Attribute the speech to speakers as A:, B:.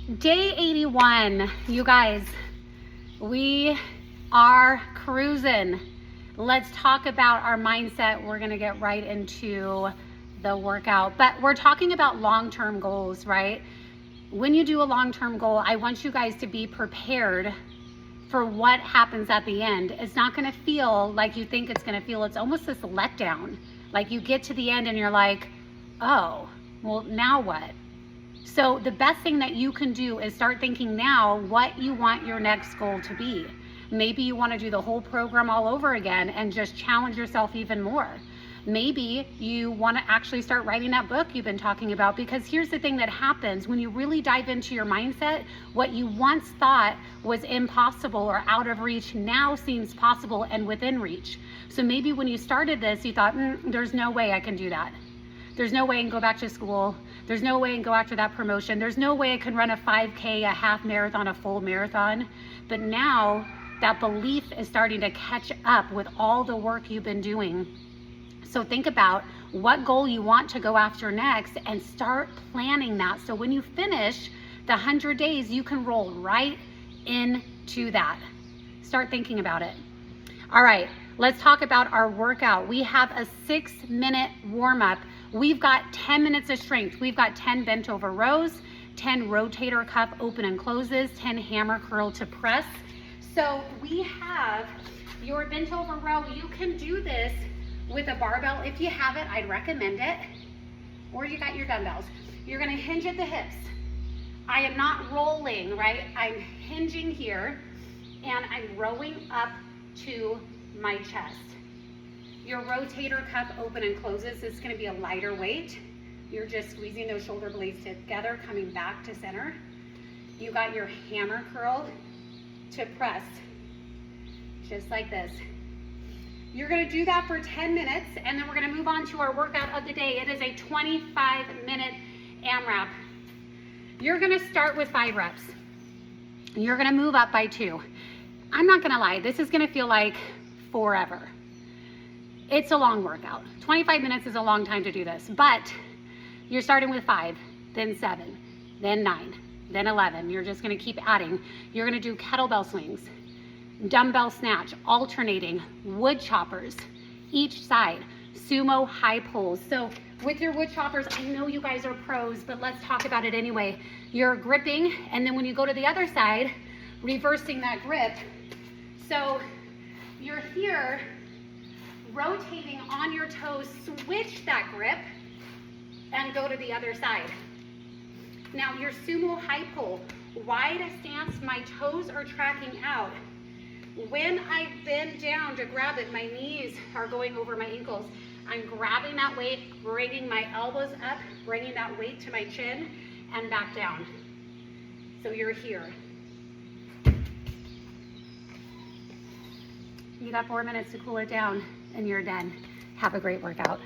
A: Day 81, you guys, we are cruising. Let's talk about our mindset. We're gonna get right into the workout, but we're talking about long-term goals, right? When you do a long-term goal, I want you guys to be prepared for what happens at the end. It's not gonna feel like you think it's gonna feel. It's almost this letdown. Like you get to the end and you're like, oh, well, now what? So the best thing that you can do is start thinking now what you want your next goal to be. Maybe you want to do the whole program all over again and just challenge yourself even more. Maybe you want to actually start writing that book you've been talking about, because here's the thing that happens when you really dive into your mindset. What you once thought was impossible or out of reach now seems possible and within reach. So maybe when you started this, you thought, there's no way I can do that. There's no way I can go back to school. There's no way I can go after that promotion. There's no way I can run a 5K, a half marathon, a full marathon. But now that belief is starting to catch up with all the work you've been doing. So think about what goal you want to go after next and start planning that. So when you finish the 100 days, you can roll right into that. Start thinking about it. All right, let's talk about our workout. We have a 6-minute warm-up. We've got 10 minutes of strength. We've got 10 bent over rows, 10 rotator cuff open and closes, 10 hammer curl to press. So we have your bent over row. You can do this with a barbell. If you have it, I'd recommend it. Or you got your dumbbells. You're gonna hinge at the hips. I am not rolling, right? I'm hinging here and I'm rowing up to my chest. Your rotator cuff open and closes is going to be a lighter weight. You're just squeezing those shoulder blades together, coming back to center. You got your hammer curl to press, just like this. You're going to do that for 10 minutes, and then we're going to move on to our workout of the day. It is a 25-minute AMRAP. You're going to start with 5 reps. You're going to move up by 2. I'm not going to lie, this is going to feel like forever. It's a long workout. 25 minutes is a long time to do this, but you're starting with 5, then 7, then 9, then 11. You're just gonna keep adding. You're gonna do kettlebell swings, dumbbell snatch, alternating, wood choppers, each side, sumo high pulls. So with your wood choppers, I know you guys are pros, but let's talk about it anyway. You're gripping, and then when you go to the other side, reversing that grip. So you're here, rotating on your toes, switch that grip and go to the other side. Now your sumo high pull, wide stance, my toes are tracking out. When I bend down to grab it, my knees are going over my ankles. I'm grabbing that weight, bringing my elbows up, bringing that weight to my chin and back down. So you're here. You got 4 minutes to cool it down and you're done. Have a great workout.